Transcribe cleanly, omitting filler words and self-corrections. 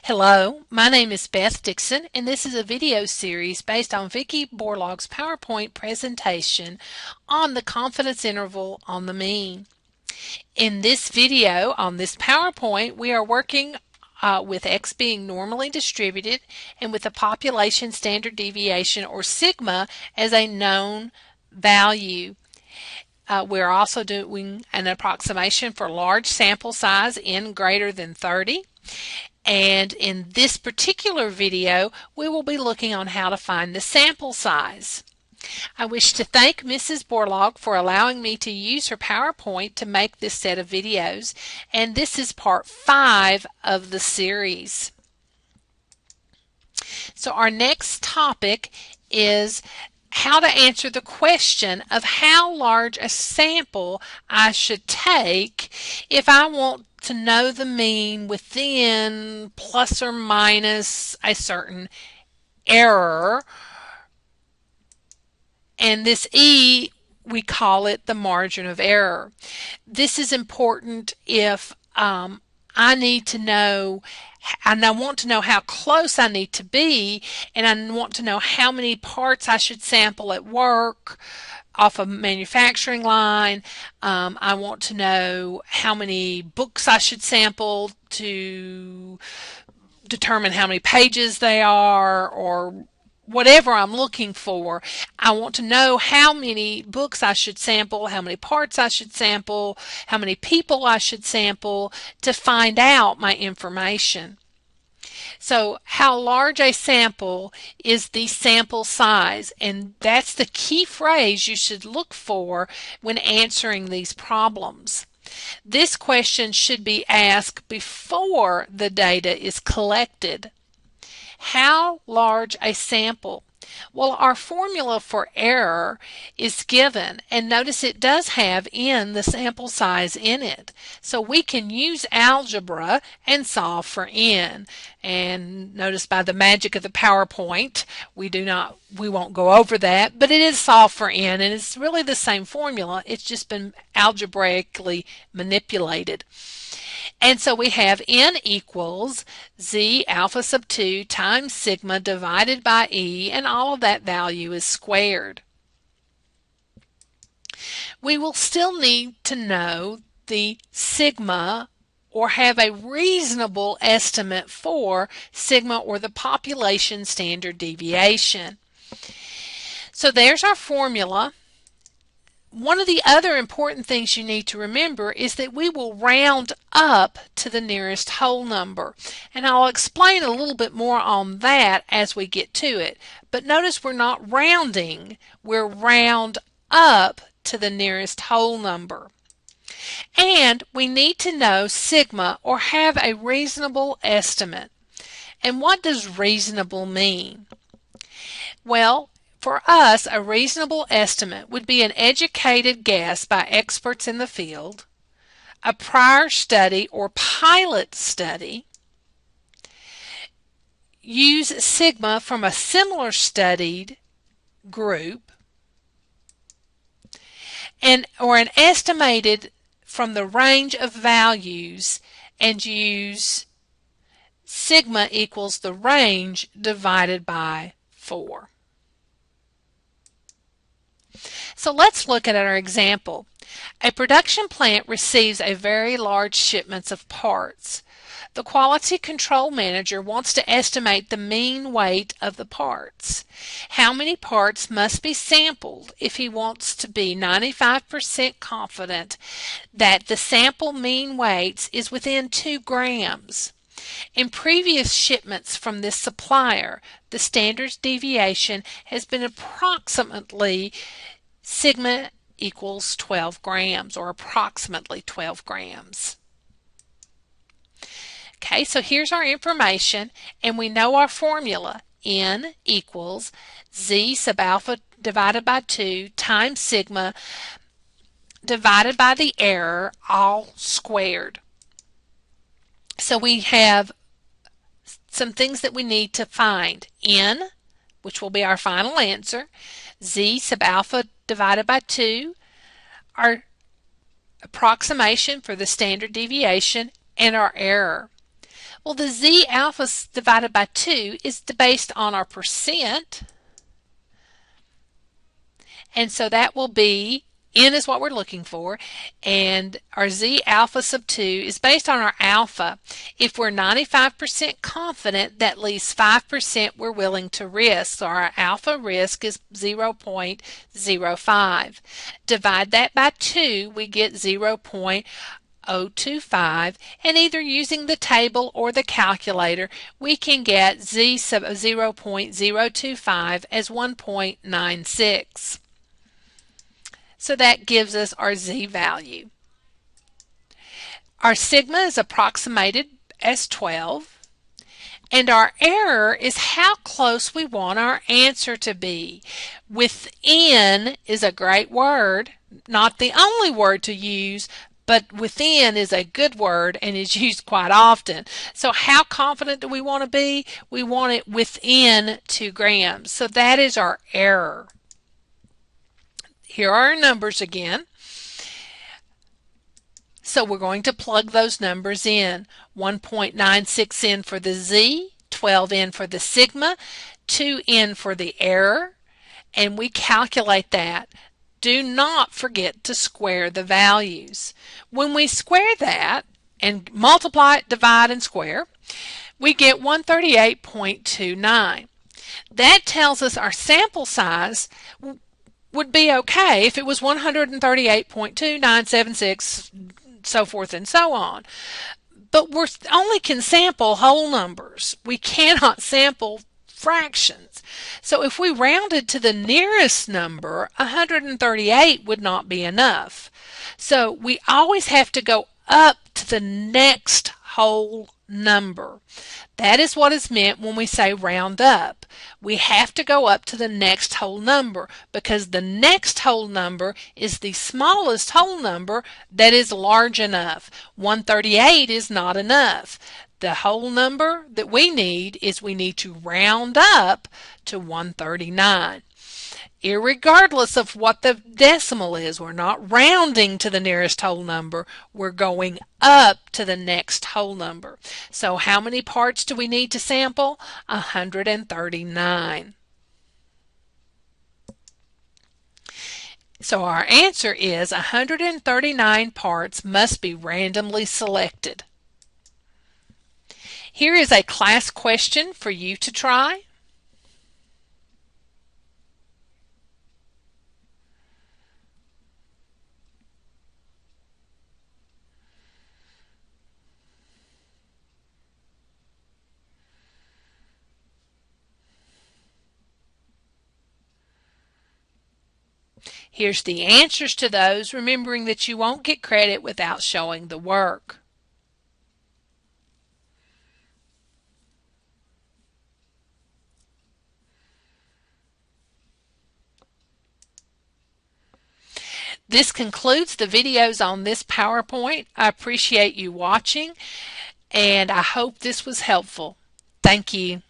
Hello, my name is Beth Dixon, and this is a video series based on Vicki Borlaug's PowerPoint presentation on the confidence interval on the mean. In this video on this PowerPoint, we are working with x being normally distributed and with the population standard deviation, or sigma, as a known value. We're also doing an approximation for large sample size n greater than 30. And in this particular video, we will be looking on how to find the sample size. I wish to thank Mrs. Borlaug for allowing me to use her PowerPoint to make this set of videos, and this is part 5 of the series. So our next topic is how to answer the question of how large a sample I should take if I want to know the mean within plus or minus a certain error. And this E, we call it the margin of error. This is important if I need to know, and I want to know how close I need to be, and I want to know how many parts I should sample at work off a manufacturing line. I want to know how many books I should sample to determine how many pages they are, or whatever I'm looking for. I want to know how many books I should sample, how many parts I should sample, how many people I should sample to find out my information. So how large a sample is the sample size, and that's the key phrase you should look for when answering these problems. This question should be asked before the data is collected. How large a sample? Well, our formula for error is given, and notice it does have n, the sample size, in it. So we can use algebra and solve for n. And notice by the magic of the PowerPoint, we won't go over that, but it is solved for n, and it's really the same formula. It's just been algebraically manipulated. And so we have n equals z alpha sub 2 times sigma divided by e, and all of that value is squared. We will still need to know the sigma, or have a reasonable estimate for sigma, or the population standard deviation. So there's our formula. One of the other important things you need to remember is that we will round up to the nearest whole number. And I'll explain a little bit more on that as we get to it. But notice we're not rounding, we're round up to the nearest whole number. And we need to know sigma, or have a reasonable estimate. And what does reasonable mean? Well, for us, a reasonable estimate would be an educated guess by experts in the field, a prior study or pilot study, use sigma from a similar studied group, or an estimated from the range of values, and use sigma equals the range divided by 4. So let's look at our example. A production plant receives a very large shipments of parts. The quality control manager wants to estimate the mean weight of the parts. How many parts must be sampled if he wants to be 95% confident that the sample mean weights is within 2 grams? In previous shipments from this supplier, the standard deviation has been approximately sigma equals 12 grams, or approximately 12 grams. Okay, so here's our information, and we know our formula. N equals z sub alpha divided by 2 times sigma divided by the error, all squared. So we have some things that we need to find. N, which will be our final answer, z sub alpha divided by 2, our approximation for the standard deviation, and our error. Well, the Z alpha divided by 2 is based on our percent. And so that will be, N is what we're looking for, and our Z alpha sub 2 is based on our alpha. If we're 95% confident, that leaves 5% we're willing to risk. So our alpha risk is 0.05. Divide that by 2, we get 0.025, and either using the table or the calculator, we can get Z sub 0.025 as 1.96. So that gives us our Z value. Our sigma is approximated as 12. And our error is how close we want our answer to be. Within is a great word, not the only word to use, but within is a good word and is used quite often. So how confident do we want to be? We want it within 2 grams. So that is our error. Here are our numbers again. So we're going to plug those numbers in. 1.96 in for the Z, 12 in for the sigma, 2 in for the error, and we calculate that. Do not forget to square the values. When we square that and multiply, divide, and square, we get 138.29. That tells us our sample size would be okay if it was 138.2976, so forth and so on. But we only can sample whole numbers. We cannot sample fractions. So if we rounded to the nearest number, 138 would not be enough. So we always have to go up to the next whole number. That is what is meant when we say round up. We have to go up to the next whole number because the next whole number is the smallest whole number that is large enough. 138 is not enough. The whole number that we need is we need to round up to 139. Irregardless of what the decimal is, we're not rounding to the nearest whole number, we're going up to the next whole number. So how many parts do we need to sample? 139. So our answer is 139 parts must be randomly selected. Here is a class question for you to try. Here's the answers to those, remembering that you won't get credit without showing the work. This concludes the videos on this PowerPoint. I appreciate you watching, and I hope this was helpful. Thank you.